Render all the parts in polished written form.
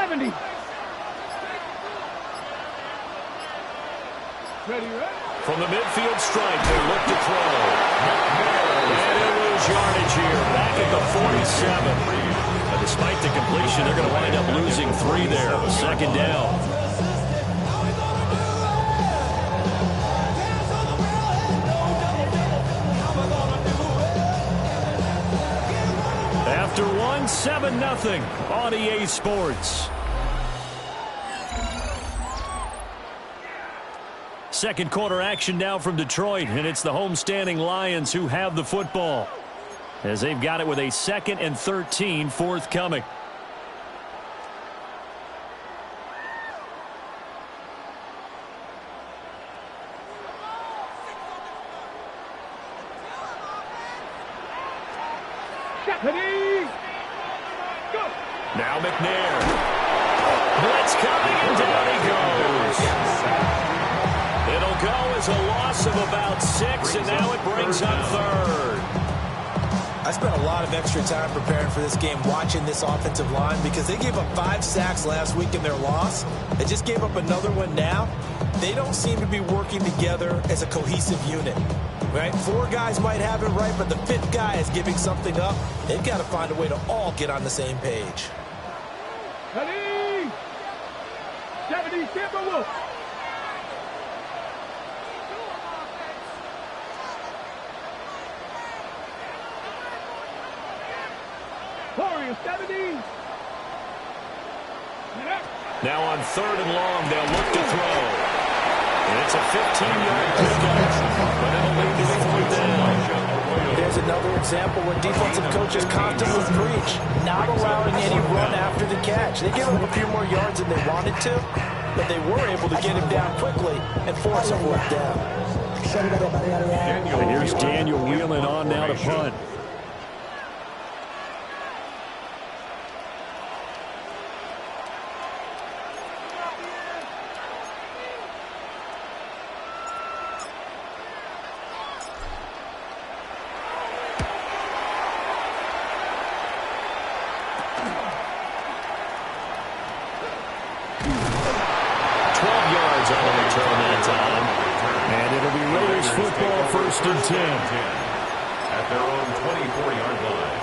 70. From the midfield stripe, they look to throw. And he'll lose yardage here, back at the 47. But despite the completion, they're going to wind up losing 3 there. A second down. After 1, 7-0 on EA Sports. Second quarter action now from Detroit, and it's the homestanding Lions who have the football, as they've got it with a 2nd and 13 forthcoming. Now McNair. Blitz coming, and down he goes. It'll go as a loss of about 6, and now it brings up 3rd. I spent a lot of extra time preparing for this game, watching this offensive line, because they gave up 5 sacks last week in their loss. They just gave up another one now. They don't seem to be working together as a cohesive unit. Right? 4 guys might have it right, but the 5th guy is giving something up. They've got to find a way to all get on the same page. 70, Tampa Wolf. Warriors 70. Now on 3rd and long, they'll look to throw. And it's a 15-yard pickup, but it'll lead to a 4th down. There's another example where defensive coaches constantly preach, not allowing any run after the catch. They gave him a few more yards than they wanted to, but they were able to get him down quickly and force a 4th down. And here's Daniel Whelan on now to punt. First and 10 at their own 24-yard line.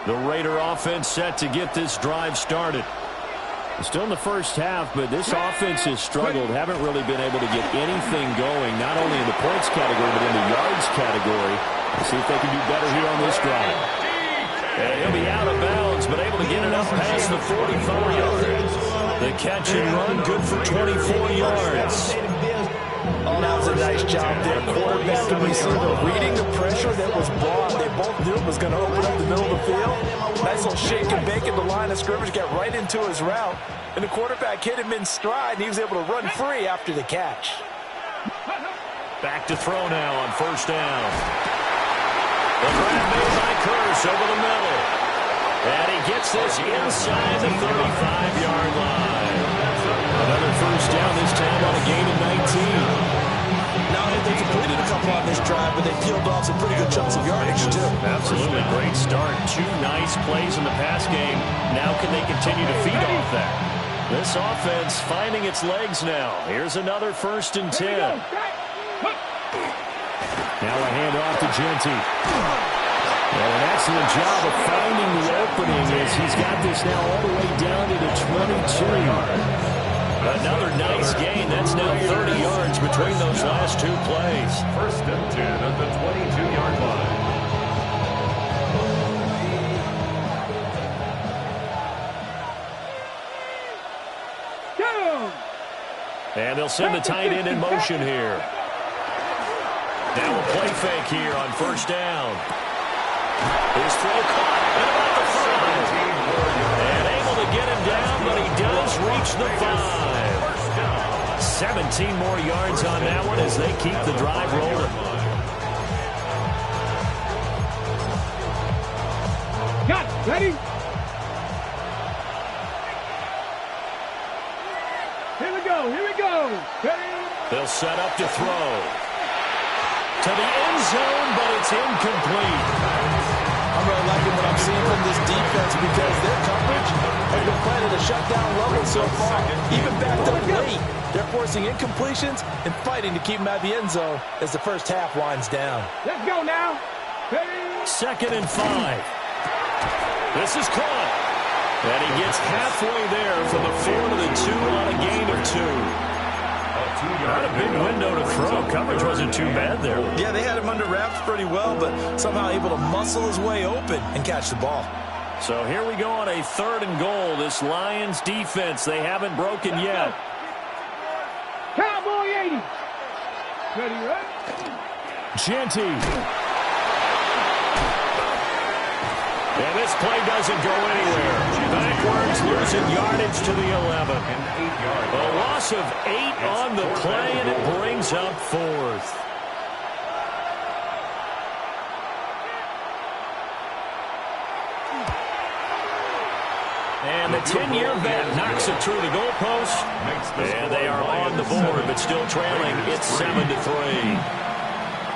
The Raider offense set to get this drive started. Still in the first half, but this offense has struggled. Haven't really been able to get anything going, not only in the points category, but in the yards category. Let's see if they can do better here on this drive. And he'll be out of bounds, but able to get it up past the 45. The catch and run, good for 24 yards. Oh, that was a nice job there. Quarterback and receiver reading the pressure that was brought. They both knew it was going to open up the middle of the field. Nice little shake and bake at the line of scrimmage, got right into his route. And the quarterback hit him in stride, and he was able to run free after the catch. Back to throw now on 1st down. The grab made by Kearse over the middle. And he gets this inside the 35-yard line. Another 1st down, this time on a gain of 19. Now, they completed a couple on this drive, but they peeled off some pretty good chunks of yardage, too. Absolutely great start. 2 nice plays in the pass game. Now can they continue to feed off that? This offense finding its legs now. Here's another 1st and 10. Now a handoff to Genty. Well, an excellent job of finding the opening as he's got this now all the way down to the 22. Another nice gain. That's now 30 yards between those last 2 plays. 1st and 10 at the 22-yard line. And they'll send the tight end in motion here. Now a play fake here on 1st down. His throw caught at about the 5. And able to get him down, but he does reach the 5. 17 more yards on that one as they keep the drive rolling. Got it. Ready? Here we go. Ready? They'll set up to throw. to the end zone, but it's incomplete. I'm really liking what I'm seeing from this defense because their coverage has been playing at a shutdown level so far. Even backed up late, they're forcing incompletions and fighting to keep them out of the end zone as the first half winds down. Let's go now. Hey. 2nd and 5. This is caught. And he gets halfway there from the 4 to the 2 on a gain of 2. Not a big window to throw. Coverage wasn't too bad there. Yeah, they had him under wraps pretty well, but somehow able to muscle his way open and catch the ball. So here we go on a 3rd and goal. This Lions defense, they haven't broken yet. Cowboy 80. Ready, right? Genty. And this play doesn't go anywhere. Backwards, losing yardage to the 11. A loss of 8 on the play, and it brings up 4th. And the 10-year vet knocks it through the goalpost. And they are on the board, but still trailing. It's 7-3.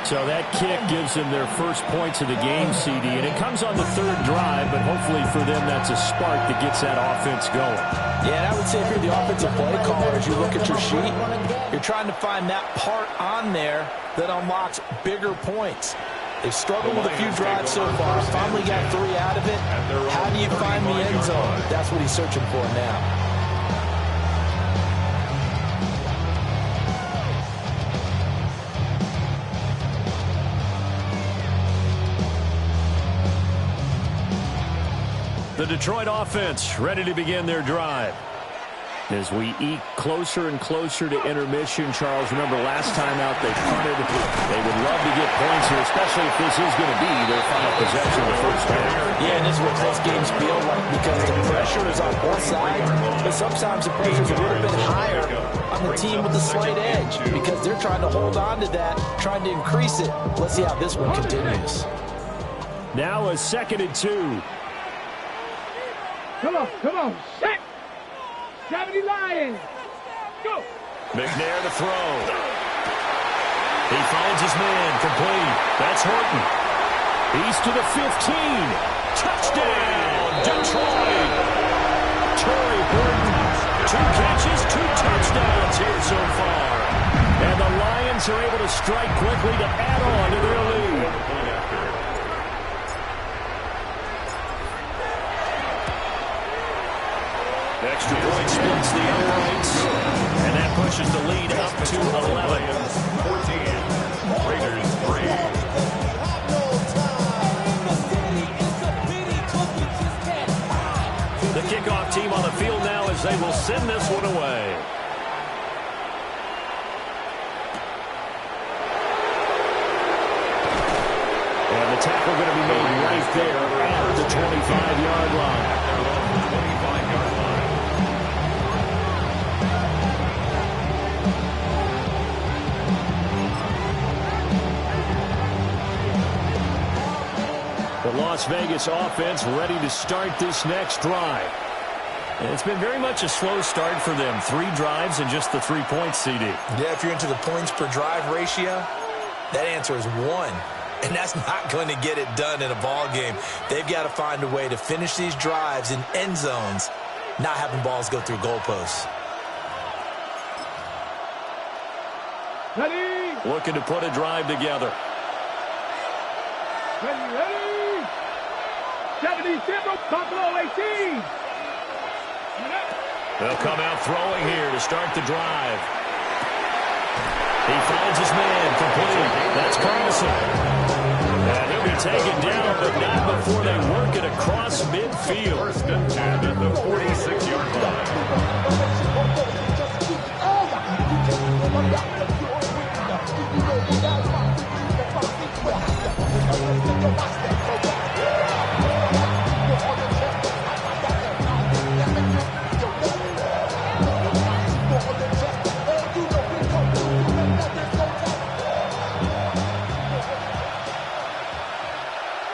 So that kick gives them their first points of the game, CD, and it comes on the 3rd drive, but hopefully for them that's a spark that gets that offense going. Yeah, and I would say if you're the offensive play caller, as you look at your sheet, you're trying to find that part on there that unlocks bigger points. They've struggled with a few drives so far, finally got 3 out of it. How do you find the end zone? That's what he's searching for now. The Detroit offense ready to begin their drive. As we eke closer and closer to intermission, Charles, remember last time out they punted. They would love to get points here, especially if this is going to be their final possession of the first half. Yeah, and this is what close games feel like because the pressure is on both sides, but sometimes the pressure is a little bit higher on the team with the slight edge because they're trying to hold on to that, trying to increase it. Let's see how this one continues. Now a 2nd and 2. Come on. Set. 70 Lions. Go. McNair to throw. He finds his man, complete. That's Horton. He's to the 15. Touchdown, Detroit. Torrey Horton, 2 catches, 2 touchdowns here so far. And the Lions are able to strike quickly to add on to their lead. Extra point splits the uprights, and that pushes the lead up to 11. 14, Raiders 3. The kickoff team on the field now as they will send this one away. And the tackle going to be made right there at the 25-yard line. The Las Vegas offense ready to start this next drive. And it's been very much a slow start for them. 3 drives and just the 3 points, CD. Yeah, if you're into the points per drive ratio, that answer is 1. And that's not going to get it done in a ball game. They've got to find a way to finish these drives in end zones, not having balls go through goalposts. Ready. Looking to put a drive together. Ready. 70 Timber, Buffalo 18. They'll come out throwing here to start the drive. He finds his man, complete. That's Carlson. And he'll be taken down, but not before they work it across midfield. 1st and 10 at the 46-yard line.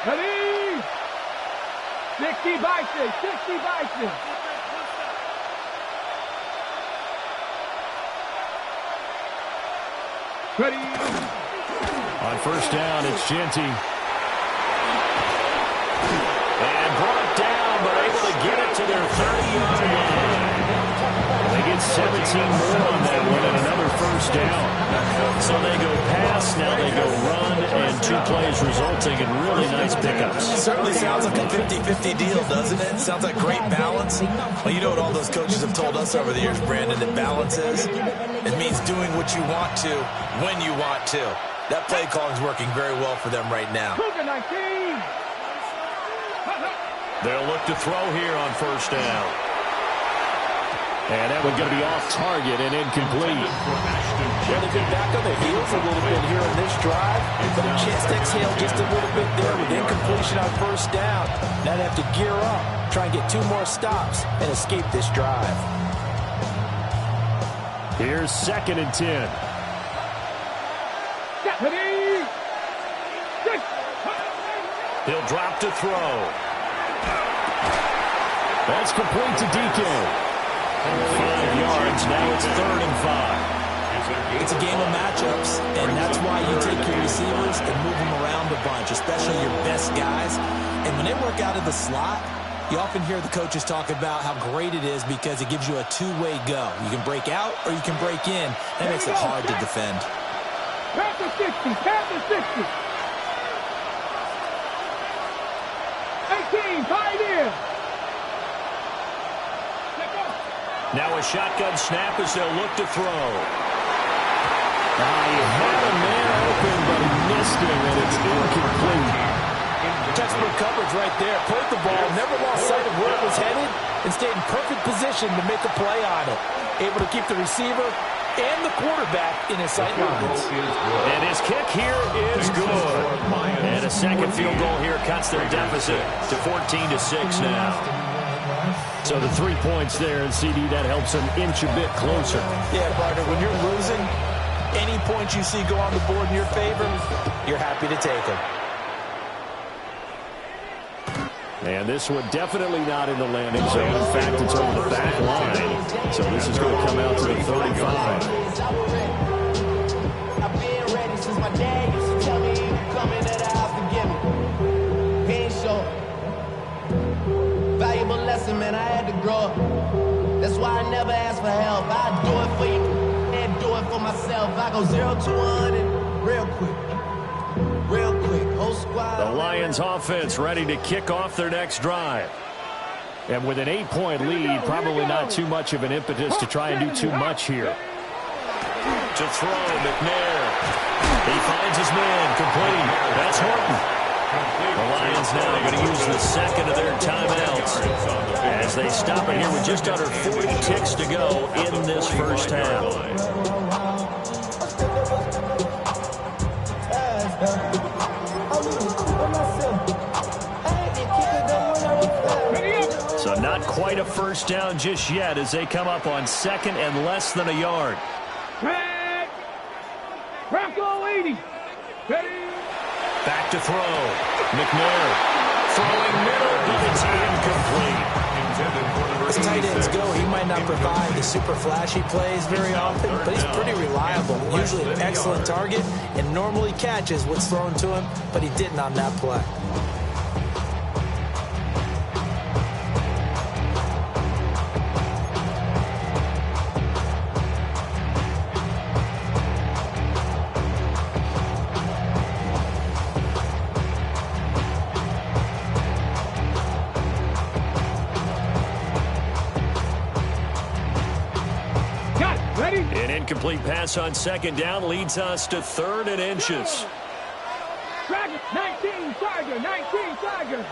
Ready. 60 Bison. 60 Bison. Ready. On first down, it's Jeanty. And brought down, but able to get it to their 30-yard line. They get 17 more on that one and another first down. So they go pass, now they go run, and 2 plays resulting in really nice pickups. Certainly sounds like a 50-50 deal, doesn't it? Sounds like great balance. Well, you know what all those coaches have told us over the years, Brandon, that balance is? It means doing what you want to when you want to. That play calling is working very well for them right now. They'll look to throw here on first down. And that one's going to be off target and incomplete. Yeah, they've been back on their heels a little bit here in this drive, but a chance to exhale just a little bit there with incompletion on first down. Now they have to gear up, try and get 2 more stops, and escape this drive. Here's 2nd and 10. He'll drop to throw. That's complete to DK. 5 yards, now it's 3rd and 5. It's a game of matchups, and that's why you take your receivers and move them around a bunch, especially your best guys. And when they work out of the slot, you often hear the coaches talk about how great it is because it gives you a 2-way go. You can break out or you can break in. That makes it hard to defend. Pass the 60, pass the 60. 18, tied in. Now a shotgun snap as they'll look to throw. He had a man open, but he missed him, and it's incomplete. Textbook coverage right there. Played the ball, never lost sight of where it was headed, and stayed in perfect position to make a play on it. Able to keep the receiver and the quarterback in his sight lines. And his kick here is good. And a second field goal here cuts their deficit to 14-6 now. So the 3 points there, and CD, that helps them inch a bit closer. Yeah, partner, when you're losing, any points you see go on the board in your favor, you're happy to take them. And this one definitely not in the landing zone. In fact, it's over the back line. So this is going to come out to the 35. I've been ready since my dad used to tell me he would come into the house to get me. He ain't sure. Valuable lesson, man, I had to grow up. That's why I never ask for help. I do it for you and do it for myself. I go 0 to 100 real quick. Real quick. Whole squad. The Lions offense ready to kick off their next drive. And with an 8-point lead, probably not too much of an impetus to try and do too much here. To throw, McNair. He finds his man, complete. That's Horton. The Lions now going to use the second of their timeouts as they stop it here with just under 40 ticks to go in this first half. So not quite a first down just yet as they come up on 2nd and less than a yard. Bronco 80. Ready. Back to throw. McNair throwing middle, but it's incomplete. As tight ends go, he might not provide the super flashy plays very often, but he's pretty reliable. Usually an excellent target and normally catches what's thrown to him, but he didn't on that play. An incomplete pass on 2nd down leads us to 3rd and inches. Tiger, 19, Tiger, 19, Tiger.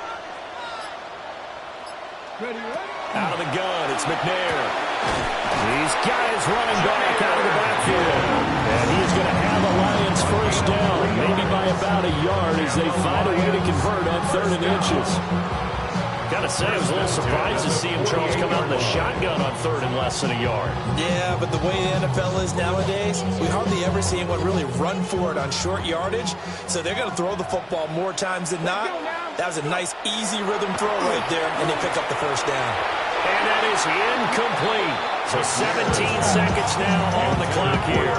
Ready, ready. Out of the gun, it's McNair. He's got his running back out of the backfield. And he's going to have a Lions first down, maybe by about a yard as they find a way to convert on 3rd and inches. Gotta say, I was a little surprised to see him, Charles, come out in the shotgun on 3rd and less than a yard. Yeah, but the way the NFL is nowadays, we hardly ever see anyone really run for it on short yardage. So they're going to throw the football more times than not. That was a nice, easy rhythm throw right there, and they pick up the first down. And that is incomplete. So 17 seconds now on the clock here.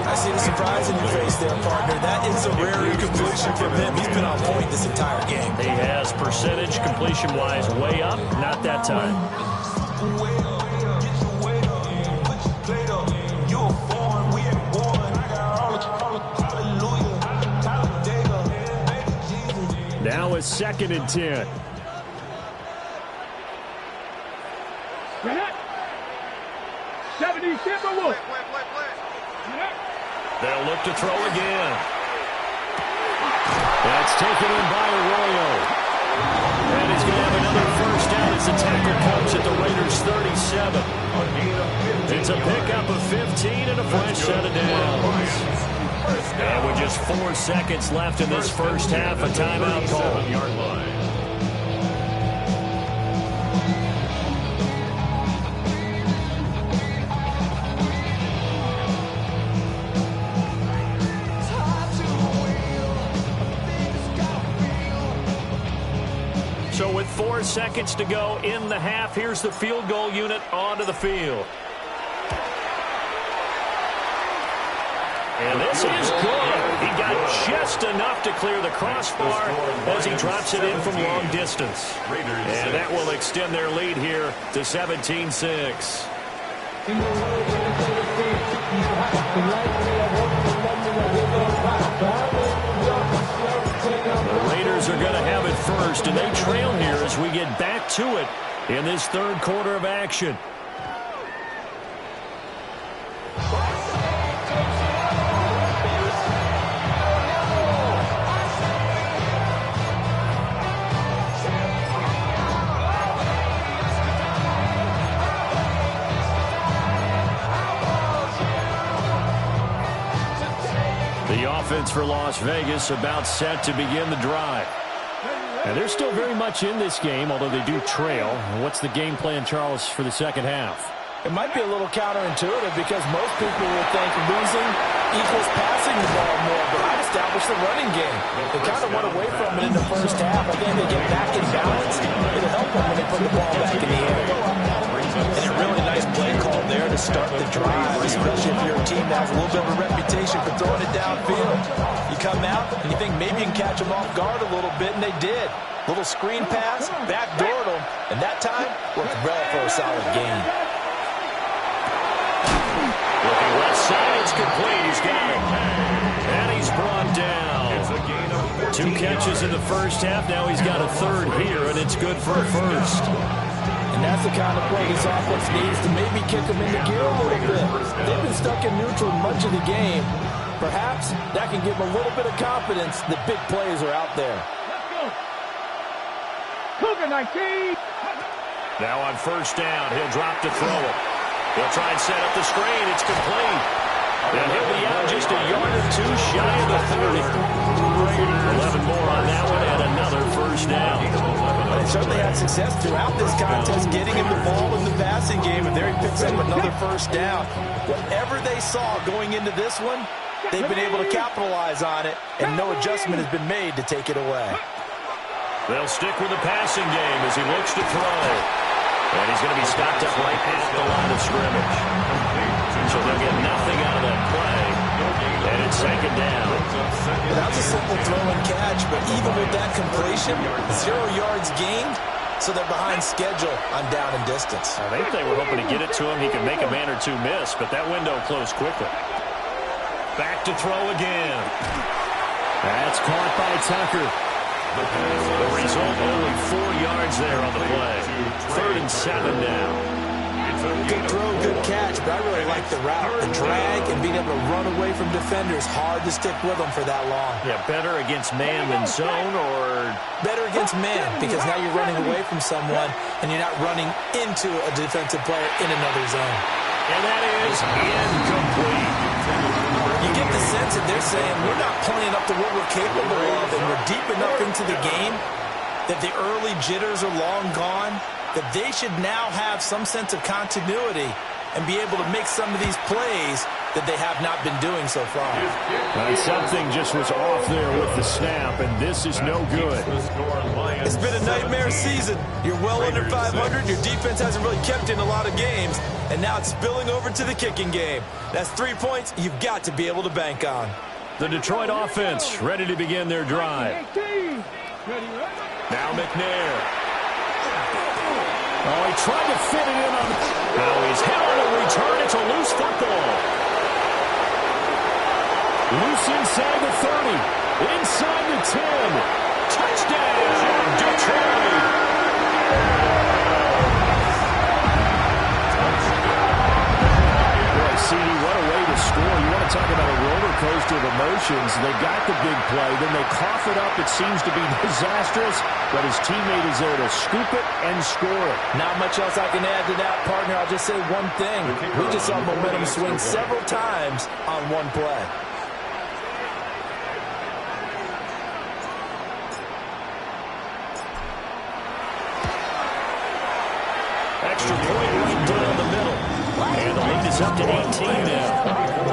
I see the surprise in your face there, partner. That is a rare completion from him. He's been on point this entire game. He has percentage completion-wise way up. Not that time. Now it's 2nd and 10. Get it. 70 Timberwolves. They'll look to throw again. That's taken in by Arroyo. And he's going to have another first down as the tackle comes at the Raiders' 37. It's a pickup of 15 and a fresh set of downs. And with just 4 seconds left in this first half, a timeout call. So with 4 seconds to go in the half, here's the field goal unit onto the field. And this is good. He got just enough to clear the crossbar as he drops it in from long distance. And that will extend their lead here to 17-6. The Raiders are going to have it first, and they trail here as we get back to it in this third quarter of action. Offense for Las Vegas about set to begin the drive. And they're still very much in this game, although they do trail. What's the game plan, Charles, for the second half? It might be a little counterintuitive because most people will think losing equals passing the ball more, but I'd establish the running game. They kind of went away from it in the first half. I think they get back in balance. It'll help them when they put the ball back in the air. And a really nice play call there to start the drive, especially if you're a team that has a little bit of a reputation for throwing it downfield. You come out and you think maybe you can catch them off guard a little bit, and they did. Little screen pass, backdoored them, and that time worked well for a solid gain. Looking left side, it's complete. He's got it. And he's brought down. 2 catches in the first half. Now he's got a third here, and it's good for a first. And that's the kind of play this offense needs to maybe kick them into gear a little bit. They've been stuck in neutral much of the game. Perhaps that can give them a little bit of confidence that big plays are out there. Let's go. Cougar 19. Now on first down, he'll drop to throw it. He'll try and set up the screen. It's complete. And he'll be out just a yard or 2 shy of the 30. 11 more on that one and another first down. They certainly had success throughout this contest getting him the ball in the passing game, and there he picks up another first down. Whatever they saw going into this one, they've been able to capitalize on it, and no adjustment has been made to take it away. They'll stick with the passing game as he looks to throw. And he's going to be stopped up right at the line of scrimmage. So they'll get nothing out of that play. And it's 2nd down. That was a simple throw and catch, but even with that completion, 0 yards gained, so they're behind schedule on down and distance. I think they were hoping to get it to him. He could make a man or 2 miss, but that window closed quickly. Back to throw again. That's caught by Tucker. The result, only 4 yards there on the play. 3rd and 7 now. Good throw, good catch, but I really like the route. The drag and being able to run away from defenders, hard to stick with them for that long. Yeah, better against man than zone, or? Better against man, because now you're running away from someone and you're not running into a defensive player in another zone. And that is incomplete. You get the sense that they're saying we're not playing up to what we're capable of, and we're deep enough into the game that the early jitters are long gone, that they should now have some sense of continuity and be able to make some of these plays that they have not been doing so far. And something just was off there with the snap, and this is no good. It's been a nightmare season. You're well under 500. Your defense hasn't really kept in a lot of games, and now it's spilling over to the kicking game. That's 3 points you've got to be able to bank on. The Detroit offense ready to begin their drive. Now McNair. Oh, he tried to fit it in on. Now he's hit on a return. It's a loose football. Loose inside the 30. Inside the 10. Touchdown, Detroit. Boy, CD, what a way to score. You want to talk about a roller coaster of emotions. They got the big play, then they cough it up. It seems to be disastrous, but his teammate is there to scoop it and score it. Not much else I can add to that, partner. I'll just say one thing. We just saw momentum swing several times on one play. Extra point right down the middle. And the lead is up to 18 now.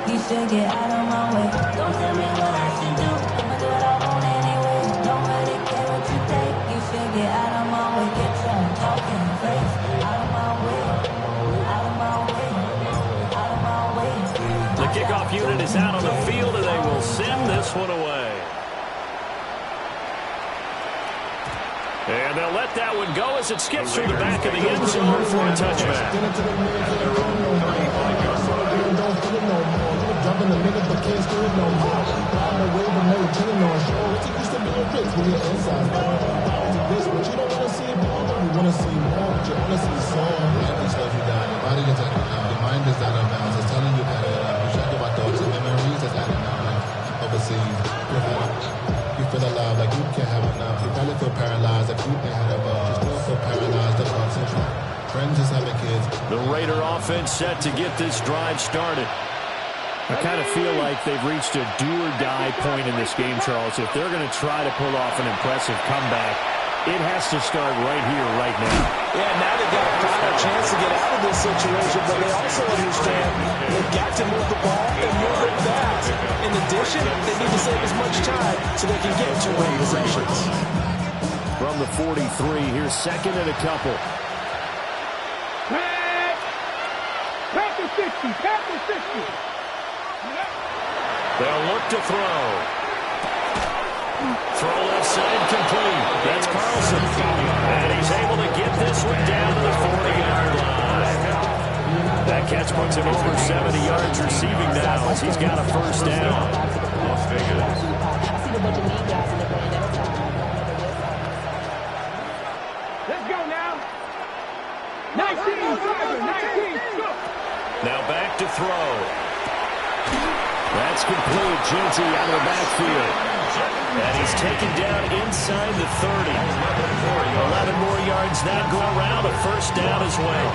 You should get out of my way. Don't tell me what I should do. I'ma do what I want anyway. Don't really care what you think. You should get out of my way. Get your talking face out of my way. Out of my way. Out of my way. The kickoff unit is out on the field, and they will send this one away. And they'll let that one go as it skips through the back of the end zone for a touchback. Jumping the middle, but can't screw it no more. I'm the way, but no chilling on show. It used to be a fix when you're inside. This, but you don't want to see more. You want to see more, but you want to see some. Every stuff you got, your body is acting out. Your mind is out of bounds. It's telling you that you check about thoughts and memories that's acting out. Like overseas, you feel alive like you can't have enough. You probably feel paralyzed like you can't have enough. You still feel paralyzed, the thoughts and try. Friends just having kids. The Raider offense set to get this drive started. I kind of feel like they've reached a do-or-die point in this game, Charles. If they're going to try to pull off an impressive comeback, it has to start right here, right now. Yeah, now they've got a final chance to get out of this situation, but they also understand they've got to move the ball and move it fast. In addition, they need to save as much time so they can get 2 win possessions. From the 43, here's second and a couple. Pass the 60, pass the 60. They'll look to throw. Throw left side complete. That's Carlson. And he's able to get this one down to the 40-yard line. That catch puts him over 70 yards receiving now as he's got a first down. Let's go now. 19, go. Now back to throw. That's complete. Genty out of the backfield. And he's taken down inside the 30. 11 more yards now go around. A first down as well.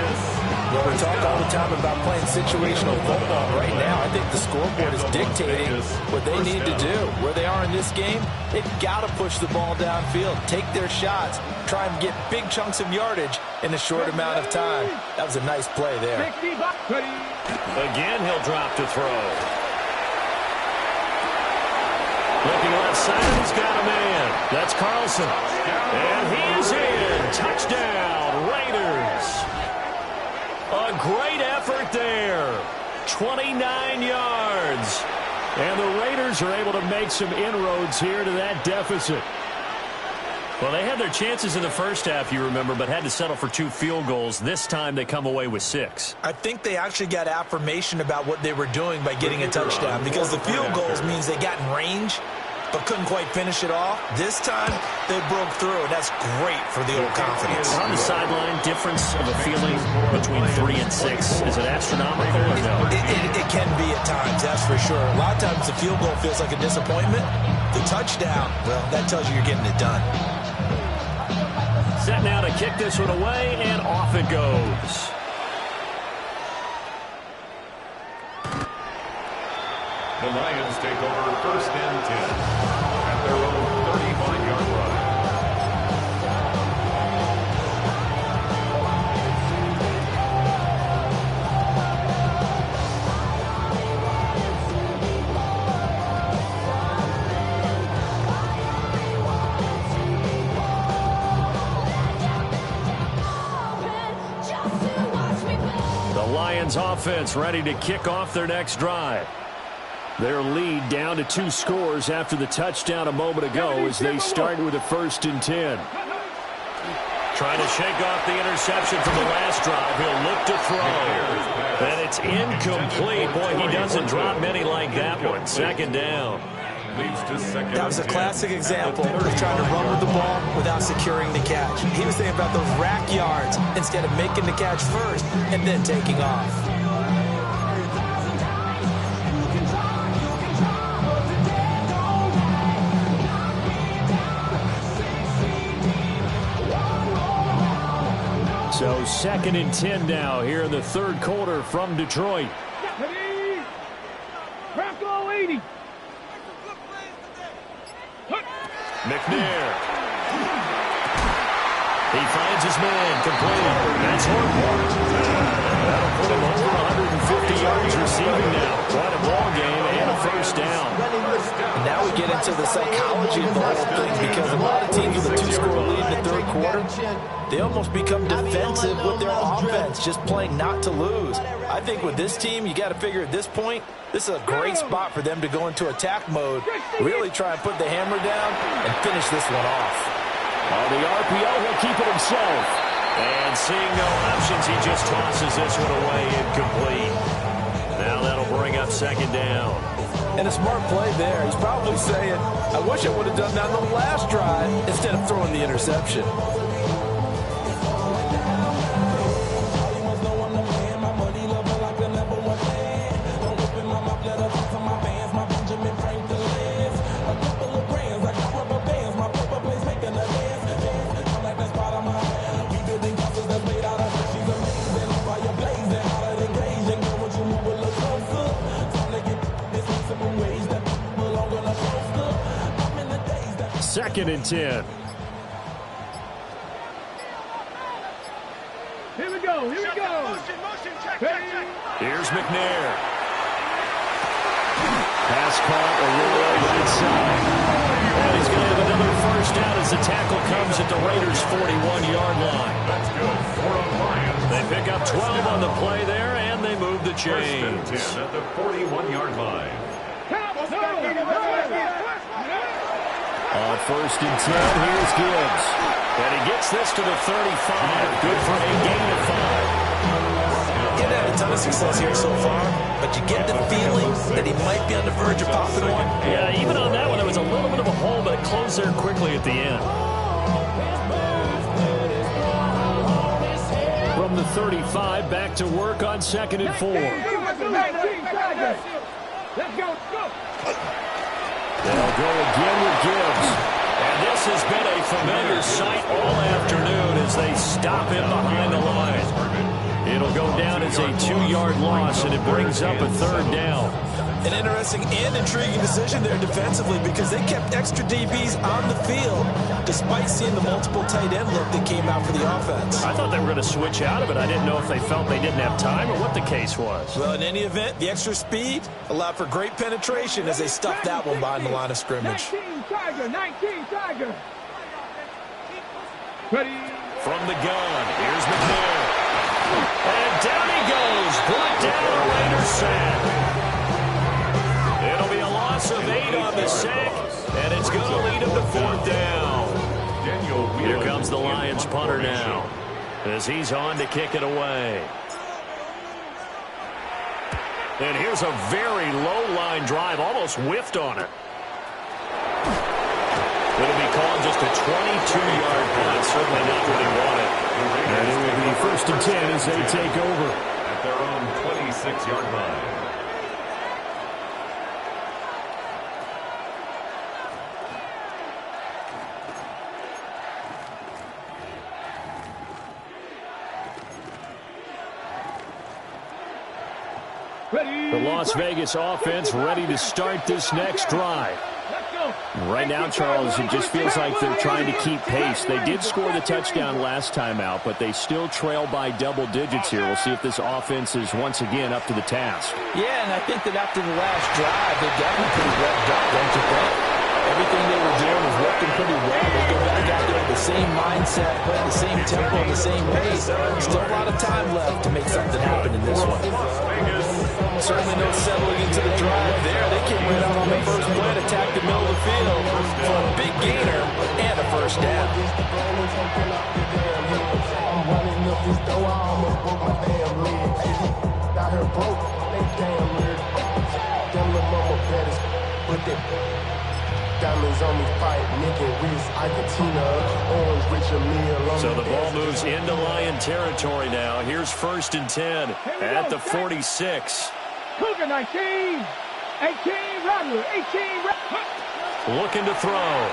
Well, we talk all the time about playing situational football. Right now, I think the scoreboard is dictating what they need to do. Where they are in this game, they've got to push the ball downfield, take their shots, try and get big chunks of yardage in a short amount of time. That was a nice play there. Again, he'll drop to throw. Looking left side, he's got a man. That's Carlson. And he is in. Touchdown, Raiders. A great effort there. 29 yards. And the Raiders are able to make some inroads here to that deficit. Well, they had their chances in the first half, you remember, but had to settle for 2 field goals. This time they come away with 6. I think they actually got affirmation about what they were doing by getting a touchdown, because the field goals means they got in range but couldn't quite finish it off. This time they broke through, and that's great for the old confidence. On the sideline, difference of a feeling between 3 and 6. Is it astronomical or no? It can be at times, that's for sure. A lot of times the field goal feels like a disappointment. The touchdown, well, that tells you you're getting it done. Set now to kick this one away, and off it goes. The Lions take over first and 10 at their own 35-yard line. Lions offense ready to kick off their next drive. Their lead down to 2 scores after the touchdown a moment ago as they start with a 1st and 10. Trying to shake off the interception from the last drive. He'll look to throw. And it's incomplete. Boy, he doesn't drop many like that one. 2nd down. That was a classic example of trying to run with the ball without securing the catch. He was thinking about those rack yards instead of making the catch first and then taking off. So 2nd and 10 now here in the 3rd quarter from Detroit. Bronco 80. McNair. He finds his man, complete. That's Horton. That'll put him over 150 yards receiving now. Quite a ball game and a 1st down. Now we get into the psychology of the whole thing because a lot of teams with a 2-score lead in the 3rd quarter, they almost become defensive with their offense, just playing not to lose. I think with this team, you got to figure at this point, this is a great spot for them to go into attack mode, really try and put the hammer down and finish this one off. On the RPO, he'll keep it himself. And seeing no options, he just tosses this one away incomplete. Now that'll bring up 2nd down. And a smart play there. He's probably saying, I wish I would have done that on the last drive instead of throwing the interception. Second and 10. Here we go. Here we go. Here's McNair. Pass caught a little right side. And he's going to have another 1st down as the tackle comes at the Raiders' 41-yard line. That's good for a Lions. They pick up 12 on the play there, and they move the chains. 1st and 10 at the 41-yard line. On 1st and 10, here's Gibbs. And he gets this to the 35. Good for a gain of 5. He hasn't had a ton of success here so far, but you get the feeling that he might be on the verge of popping one. Yeah, even on that one, there was a little bit of a hole, but it closed there quickly at the end. From the 35, back to work on 2nd and 4. Let's go. They'll go again with Gibbs. And this has been a familiar sight all afternoon as they stop him behind the line. It'll go down as a 2-yard loss, and it brings up a 3rd down. An interesting and intriguing decision there defensively because they kept extra DBs on the field despite seeing the multiple tight end look that came out for the offense. I thought they were going to switch out of it. I didn't know if they felt they didn't have time or what the case was. Well, in any event, the extra speed allowed for great penetration as they stuffed that one behind the line of scrimmage. 19 Tiger. Ready. From the gun, here's McNair. And down he goes. Brought down a Raiders sack. It'll be a loss of 8 on the sack, and it's going to lead him to 4th down. Here comes the Lions punter now as he's on to kick it away. And here's a very low-line drive, almost whiffed on it. It'll be called just a 22-yard punt, certainly not what he wanted. And it will be 1st and 10 as they take over. At their own 26-yard line. The Las Vegas offense ready to start this next drive. Right now, Charles, it just feels like they're trying to keep pace. They did score the touchdown last time out, but they still trail by double digits here. We'll see if this offense is once again up to the task. Yeah, and I think that after the last drive, they've gotten pretty revved up, don't you think? Everything they were doing was working pretty well. They go back out there with the same mindset mindset, playing the same tempo and the same pace. Still a lot of time left to make something happen in this one. Certainly no settling into the drive there. They came right out on the first play and attacked the middle of the field for a big gainer and a first down. I'm running up this door, I almost broke my damn leg. Got her broke, they damn weird. Them little mama betters, put that diamonds on me, fight, Nick and Reese, Iketina, Orange, Richard Mille. So the ball moves into Lion territory now. Here's 1st and 10 at the 46. Cougar 19. 18, Rattler. 18, Rattler. Looking to throw.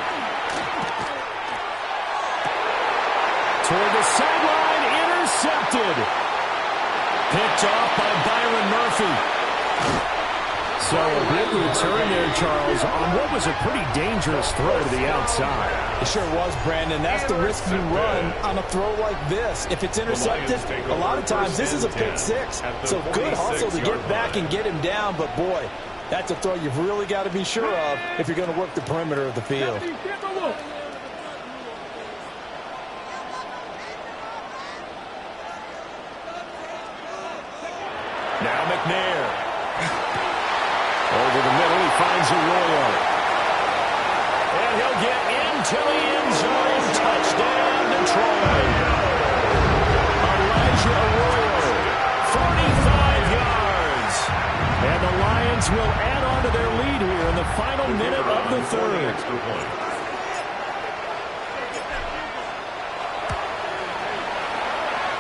Toward the sideline, intercepted. Picked off by Byron Murphy. So a big return there, Charles, on what was a pretty dangerous throw to the outside. It sure was, Brandon. That's the risk you run on a throw like this. If it's intercepted, a lot of times this is a pick six. So good hustle to get back and get him down, but boy, that's a throw you've really got to be sure of if you're going to work the perimeter of the field. Now McNair. Over the middle, he finds Arroyo. And he'll get into the end zone. Touchdown, Detroit. Elijah Arroyo, 45 yards. And the Lions will add on to their lead here in the final minute of the third.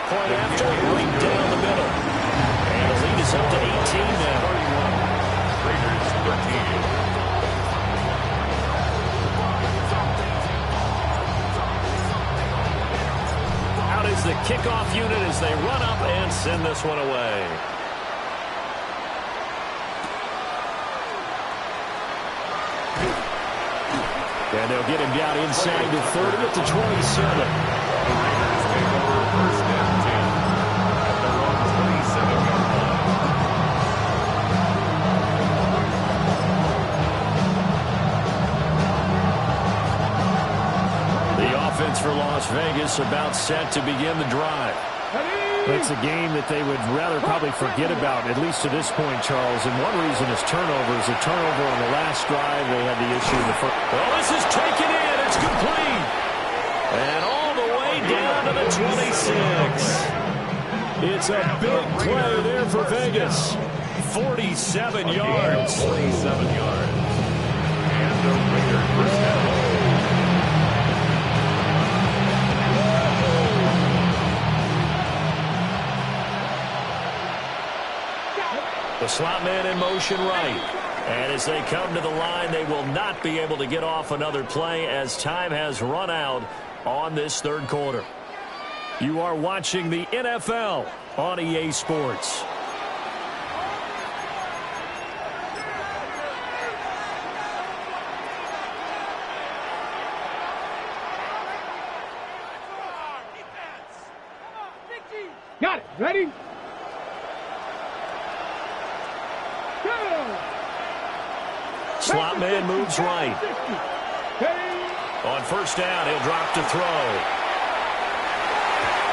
Point after, right down the middle. And the lead is up to 18 now. Raiders 13. Out is the kickoff unit as they run up and send this one away. And they'll get him down inside the 30 at the 27. The Raiders take over 1st and 10 at their own 27-yard line. Offense for Las Vegas about set to begin the drive. It's a game that they would rather probably forget about, at least to this point, Charles. And one reason is turnovers. A turnover on the last drive, they had the issue in the first. Well, this is taken in. It's complete. And all the way down to the 26. It's a big play there for Vegas. 47 yards. 47 yards. And the Raiders first down. The slot man in motion right. And as they come to the line, they will not be able to get off another play as time has run out on this third quarter. You are watching the NFL on EA Sports. Got it. Ready? Slot man moves right. On first down, he'll drop to throw.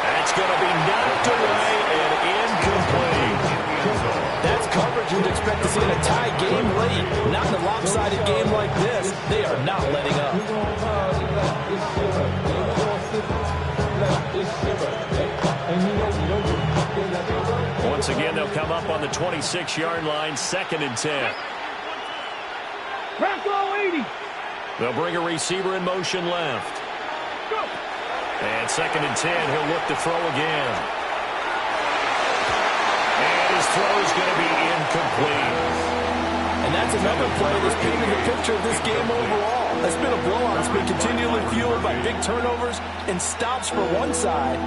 That's going to be knocked away and incomplete. That's coverage you'd expect to see in a tie game late. Not in a lopsided game like this. They are not letting up. Once again, they'll come up on the 26-yard line, 2nd and 10. Raffle 80. They'll bring a receiver in motion left. Go. And 2nd and 10, he'll look to throw again. And his throw is going to be incomplete. And that's another play that's painting the picture of this game overall. It's been a blowout. It's been continually fueled by big turnovers and stops for one side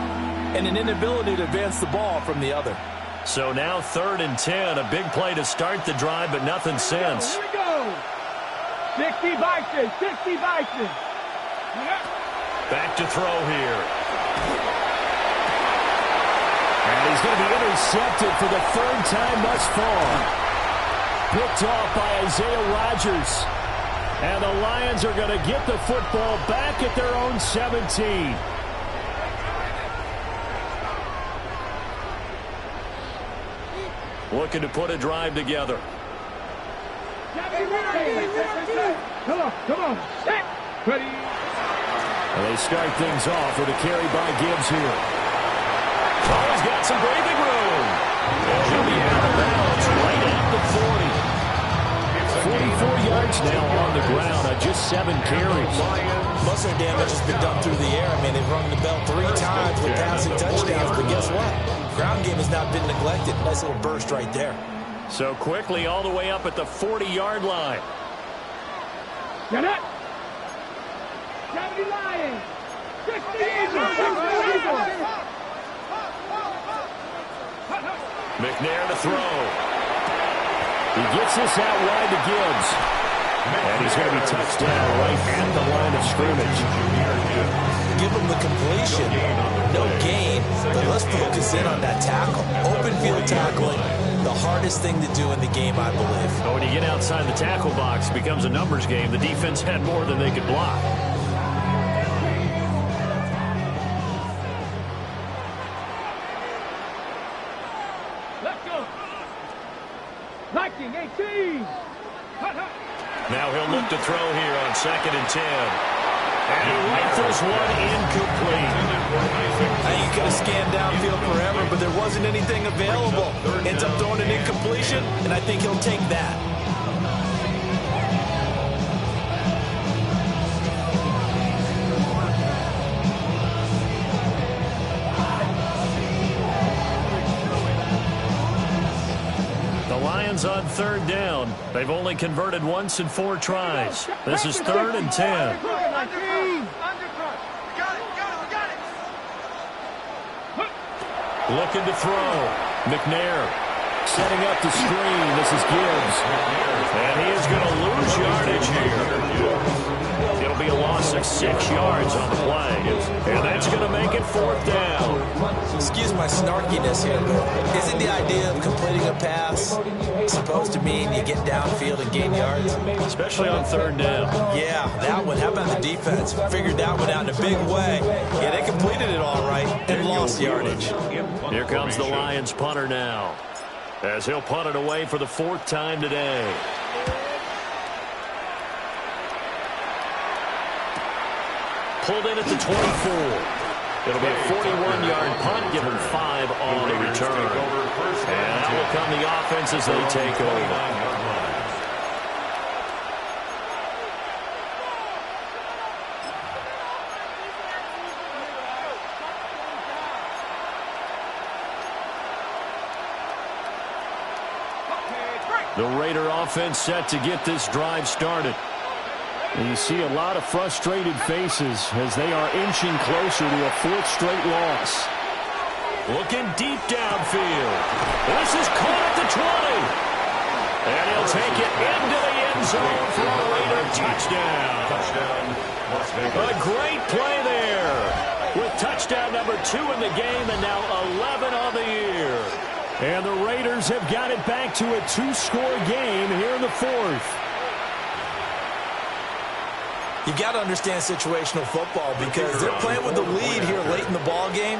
and an inability to advance the ball from the other. So now 3rd and 10, a big play to start the drive, but nothing since. Here we go. 60 Bison, 60 Bison. Back to throw here. And he's going to be intercepted for the 3rd time thus far. Picked off by Isaiah Rodgers. And the Lions are going to get the football back at their own 17. looking to put a drive together. Come on. Set. Ready. And they start things off with a carry by Gibbs here. Oh, he's got some breathing room. And he'll be out of bounds right at the 40. 44 yards now on the ground on just 7 carries. Most of their damage has been done through the air. I mean, they've rung the bell 3 times with passing touchdowns, but guess what? Ground game has not been neglected. Nice little burst right there. So quickly all the way up at the 40-yard line. Get it. 70 Lions. 60 Eagles. McNair to throw. He gets this out wide to Gibbs. And he's going to be touched down right at the line of scrimmage. Give him the completion. No gain, but let's focus in on that tackle. Open field tackling, the hardest thing to do in the game, I believe. But when you get outside the tackle box, it becomes a numbers game. The defense had more than they could block. Let's go. 19-18. Now he'll look to throw here on 2nd and 10. And he rifles one incomplete. I think you could have scanned downfield forever, but there wasn't anything available. Ends up throwing an incompletion, and I think he'll take that. On 3rd down. They've only converted once in 4 tries. This is 3rd and 10. Looking to throw. McNair setting up the screen. This is Gibbs. And he is going to lose yardage here. It'll be a loss of 6 yards on the play. And that's going to make it 4th down. Excuse my snarkiness here. Isn't the idea of completing a pass supposed to mean you get downfield and gain yards? Especially on 3rd down. Yeah, that one. How about the defense? Figured that one out in a big way. Yeah, they completed it all right and lost yardage. Here comes the Lions punter now, as he'll punt it away for the 4th time today. Pulled in at the 24. It'll be a 41-yard punt, give them 5 on the return. And out will come the offense as they take over. The Raider offense set to get this drive started. And you see a lot of frustrated faces as they are inching closer to a 4th straight loss. Looking deep downfield. This is caught at the 20. And he'll take it into the end zone for a Raider touchdown. A great play there. With touchdown number 2 in the game and now 11 on the year. And the Raiders have got it back to a 2-score game here in the 4th. You got to understand situational football because they're playing with the lead here late in the ball game.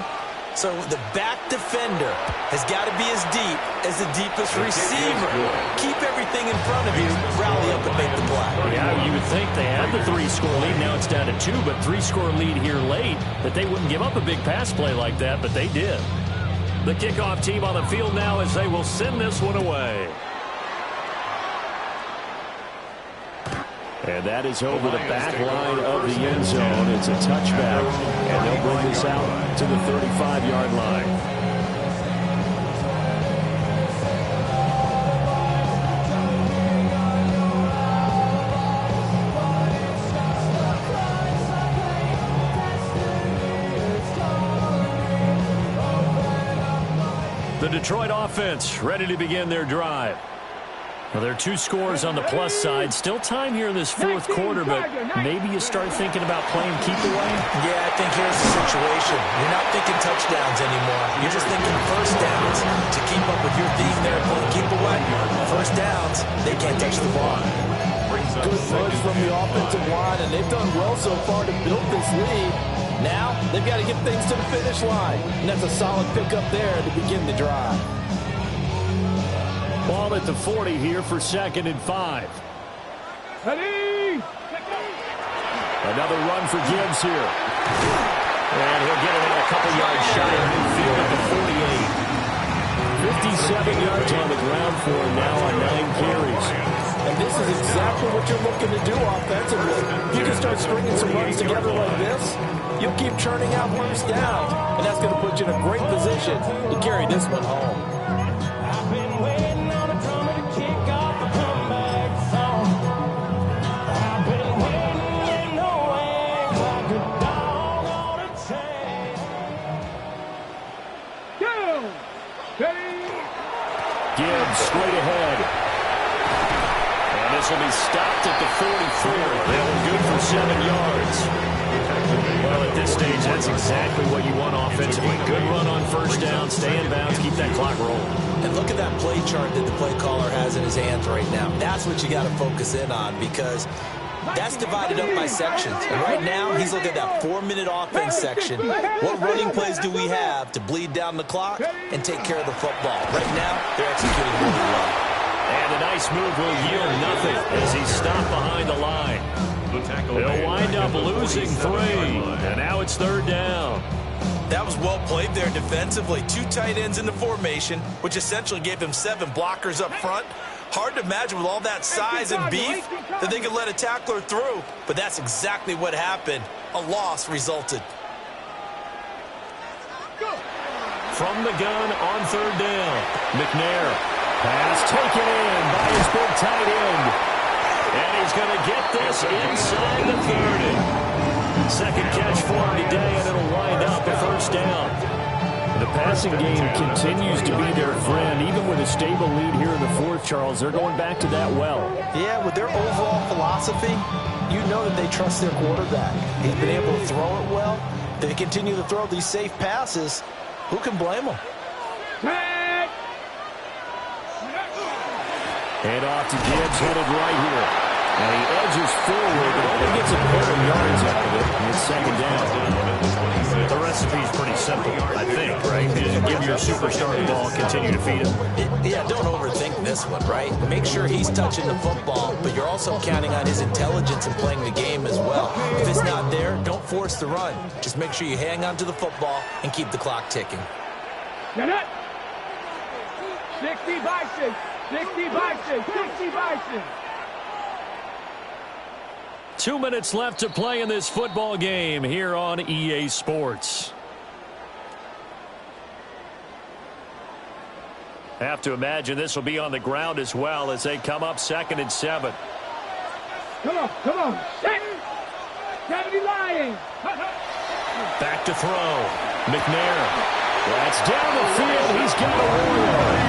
So the back defender has got to be as deep as the deepest receiver. Keep everything in front of you, rally up and make the play. Yeah, you would think they had the 3-score lead. Now it's down to 2, but 3-score lead here late, that they wouldn't give up a big pass play like that, but they did. The kickoff team on the field now as they will send this one away. And that is over the back line of the end zone. It's a touchback, and they'll bring this out to the 35-yard line. The Detroit offense ready to begin their drive. Well, there are 2 scores on the plus side. Still time here in this 4th quarter, but maybe you start thinking about playing keep away? Yeah, I think here's the situation. You're not thinking touchdowns anymore. You're just thinking first downs. To keep up with your theme there, playing keep away. First downs, they can't touch the ball. Good push from the offensive line, and they've done well so far to build this lead. Now, they've got to get things to the finish line, and that's a solid pickup there to begin the drive. Ball at the 40 here for 2nd and 5. Ready? Another run for Gibbs here. And he'll get it in a couple yards shy of midfield at the 48. 57 yards on the ground for him now on 9 carries. And this is exactly what you're looking to do offensively. You can start stringing some runs together like this, you'll keep churning out first downs, and that's going to put you in a great position to carry this one home. Gibbs straight ahead. And this will be stopped at the 44. That was good for 7 yards. Well, at this stage, that's exactly what you want offensively. Good run on first down, stay in bounds, keep that clock rolling. And look at that play chart that the play caller has in his hands right now. That's what you got to focus in on, because that's divided up by sections. And right now, he's looking at that 4-minute offense section. What running plays do we have to bleed down the clock and take care of the football? Right now, they're executing really well. And a nice move will yield nothing as he's stopped behind the line. They'll wind up losing 3. And now it's 3rd down. That was well played there defensively. 2 tight ends in the formation, which essentially gave them 7 blockers up front. Hard to imagine with all that size and beef that they could let a tackler through. But that's exactly what happened. A loss resulted. From the gun on 3rd down. McNair. Pass taken in by his big tight end. And he's going to get this inside the 30. Second catch for him today, and it'll wind up a 1st down. The passing game continues to be their friend. Even with a stable lead here in the 4th, Charles, they're going back to that well. Yeah, with their overall philosophy, you know that they trust their quarterback. He's been able to throw it well. They continue to throw these safe passes. Who can blame them? Hand off to Gibbs, headed right here. And he edges forward, but only gets a pair of yards out of it. And it's 2nd down. The recipe's pretty simple, I think, right? Just give your superstar the ball, continue to feed him. Yeah, don't overthink this one, right? Make sure he's touching the football, but you're also counting on his intelligence in playing the game as well. If it's not there, don't force the run. Just make sure you hang on to the football and keep the clock ticking. 60 Bison. 60 Bison. 60 Bison. 2 minutes left to play in this football game here on EA Sports. Have to imagine this will be on the ground as well as they come up 2nd and 7. Come on. 70 Lions. Back to throw. McNair. That's down the field. He's got a Warrior.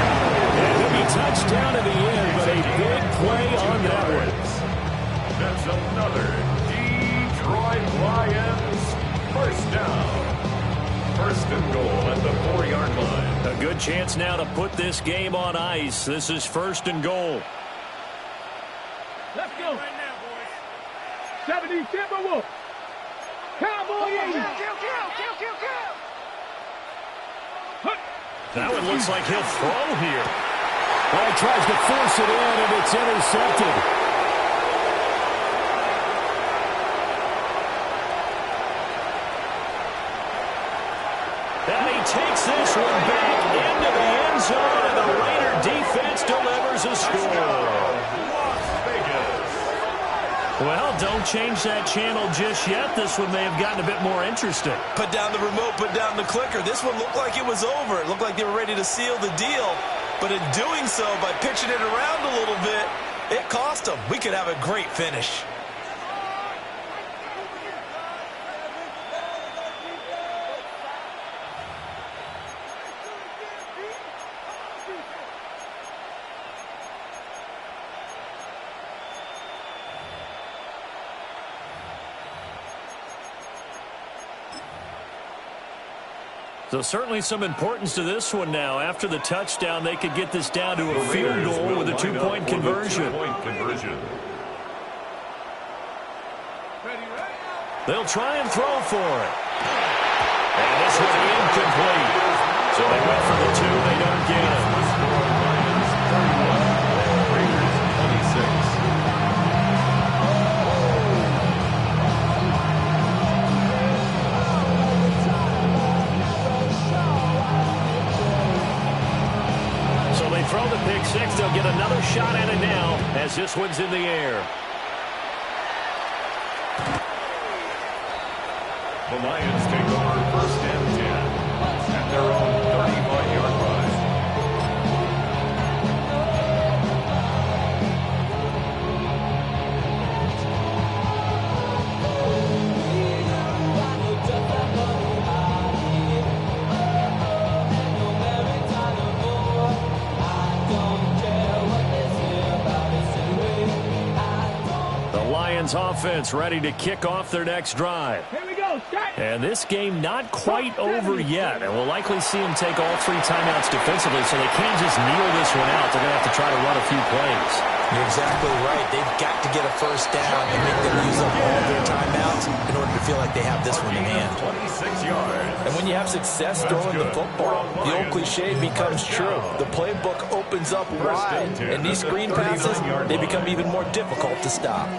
And he'll be touchdown in the end, but a big play on that one. That's another Detroit Lions 1st down. 1st and goal at the 4-yard line. A good chance now to put this game on ice. This is 1st and goal. Let's go. 70 Timberwolves. Cowboys. That one looks like he'll throw here. Well, he tries to force it in, and it's intercepted. And he takes this one back into the end zone, and the Raider defense delivers a score. Las Vegas. Well, don't change that channel just yet. This one may have gotten a bit more interesting. Put down the remote, put down the clicker. This one looked like it was over. It looked like they were ready to seal the deal. But in doing so, by pitching it around a little bit, it cost them. We could have a great finish. So certainly some importance to this one now. After the touchdown, they could get this down to a field goal with a 2-point conversion. They'll try and throw for it. And this one incomplete. So they went for the 2. They don't get it. they'll get another shot at it now as this one's in the air. The Lions take over first and 10 at their own 35-yard line. Offense ready to kick off their next drive. Here we go, Scott. And this game not quite over yet, and we'll likely see them take all 3 timeouts defensively, so they can't just kneel this one out. They're going to have to try to run a few plays. You're exactly right. They've got to get a first down and make them use up all their timeouts in order to feel like they have this one in hand. 26 yards. And when you have success throwing the football, the old cliche becomes true. The playbook opens up wide, and these screen passes, they become even more difficult to stop.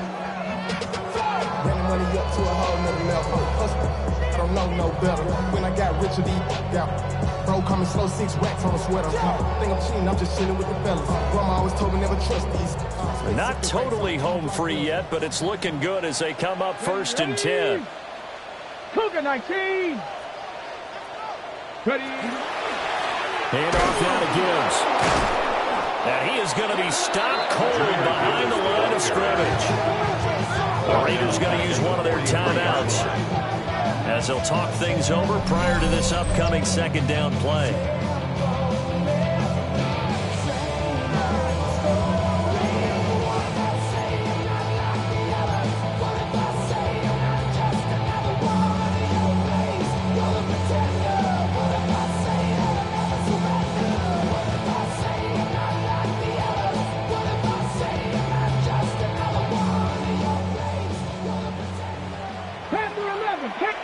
Running money up to a whole nother level. I don't know no better. When I got rich of these out. Bro coming slow, 6 racks on a sweater. Think I'm cheating, I'm just chilling with the fellas. Grandma always told me never trust these. Not totally home free yet, but it's looking good as they come up first and 10. Cougar 19. Ready. Hand off now to Gibbs. And he is going to be stopped cold behind the line of scrimmage. The Raiders going to use one of their timeouts as they'll talk things over prior to this upcoming second down play.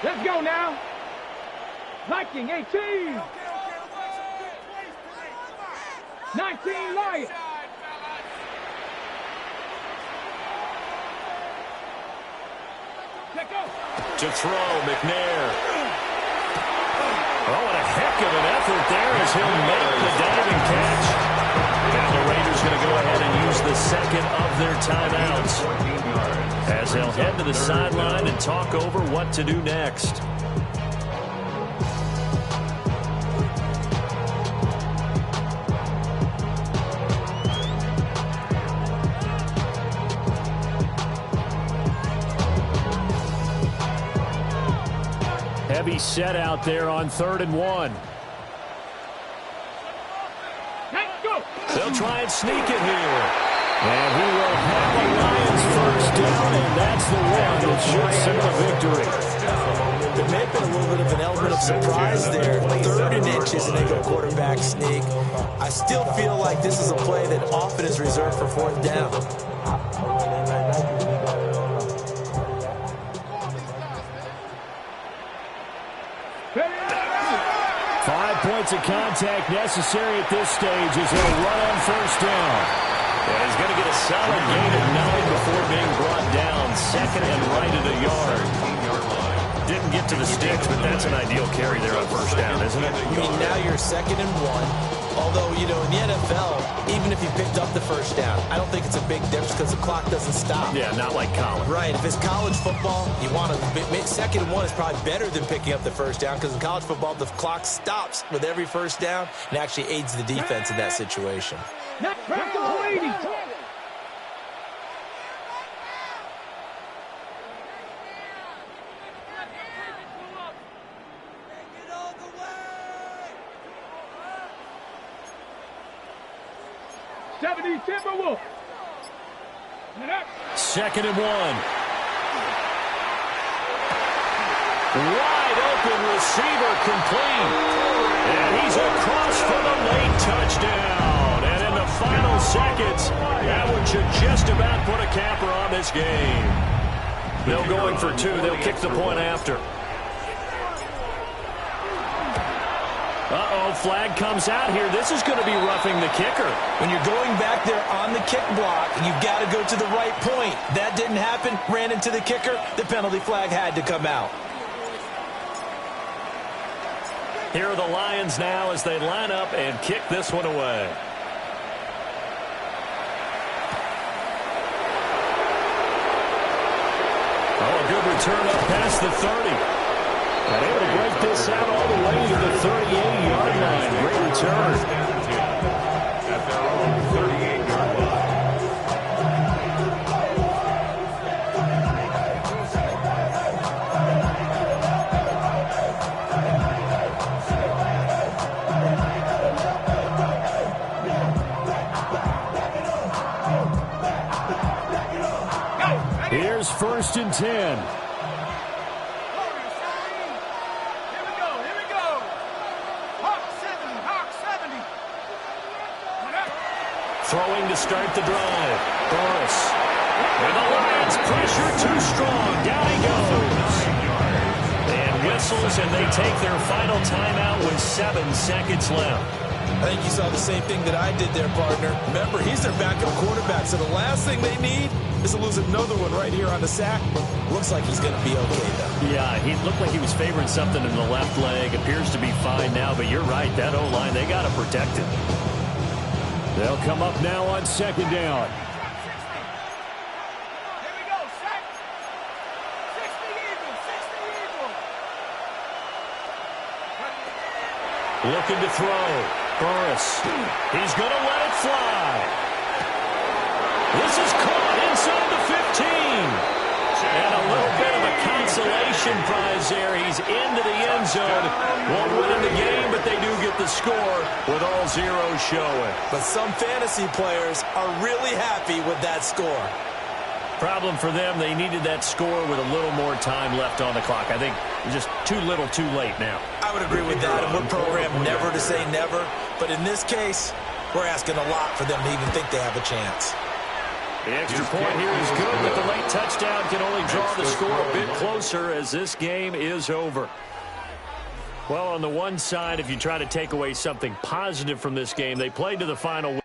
Let's go now. Viking 18. 19 Lions. To throw, McNair. Oh, what a heck of an effort there as he'll make the diving catch. And the Raiders going to go ahead and use the second of their timeouts as they'll head to the sideline and talk over what to do next. Heavy set out there on 3rd and 1. Let's go. They'll try and sneak it here. And he will have the Lions first down, and that's the one that should seal the victory. There may have been a little bit of an element of surprise there. 3rd and inches, and they go quarterback sneak. I still feel like this is a play that often is reserved for 4th down. 5 points of contact necessary at this stage as he'll run on first down. And he's going to get a solid gain of 9 before being brought down. 2nd and right at a yard. Didn't get to the sticks, but that's an ideal carry there on first down, isn't it? I mean, now you're 2nd and 1. Although, you know, in the NFL, even if you picked up the first down, I don't think it's a big difference because the clock doesn't stop. Yeah, not like college. Right. If it's college football, you want to 2nd and 1 is probably better than picking up the first down because in college football, the clock stops with every first down and actually aids the defense in that situation. Not back to the ladies. Timberwolves. 2nd and 1. Wide open receiver complete. And he's across for the late touchdown. And in the final seconds, that one should just about put a capper on this game. They'll go in for 2. They'll kick the point after. Uh-oh, flag comes out here. This is going to be roughing the kicker. When you're going back there on the kick block, you've got to go to the right point. That didn't happen. Ran into the kicker. The penalty flag had to come out. Here are the Lions now as they line up and kick this one away. good return up past the 30. And able to break this out all the way to the 38-yard line. Great return. At their own 38-yard line. Here's 1st and 10. Here we go. Hawk 70, Hawk 70. Throwing to start the drive. Burris. And the Lions pressure too strong. Down he goes. And whistles, and they take their final timeout with 7 seconds left. I think you saw the same thing that I did there, partner. Remember, he's their backup quarterback, so the last thing they need is to lose another one right here on the sack. Looks like he's going to be okay, though. Yeah, he looked like he was favoring something in the left leg. Appears to be fine now, but you're right. That O-line, they got to protect it. They'll come up now on 2nd down. Here we go, set. 60 Eagles, 60 Eagles. Looking to throw. Burris. He's going to let it fly. This is caught inside the 15. And a little bit of a consolation prize there. He's into the end zone. Won't win in the game, but they do get the score with all zeros showing. But some fantasy players are really happy with that score. Problem for them, they needed that score with a little more time left on the clock. I think just too little too late now. I would agree with that, and we're programmed never to say never. But in this case, we're asking a lot for them to even think they have a chance. The extra point here is good, but the late touchdown can only draw the score a bit closer as this game is over. Well, on the one side, if you try to take away something positive from this game, they played to the final.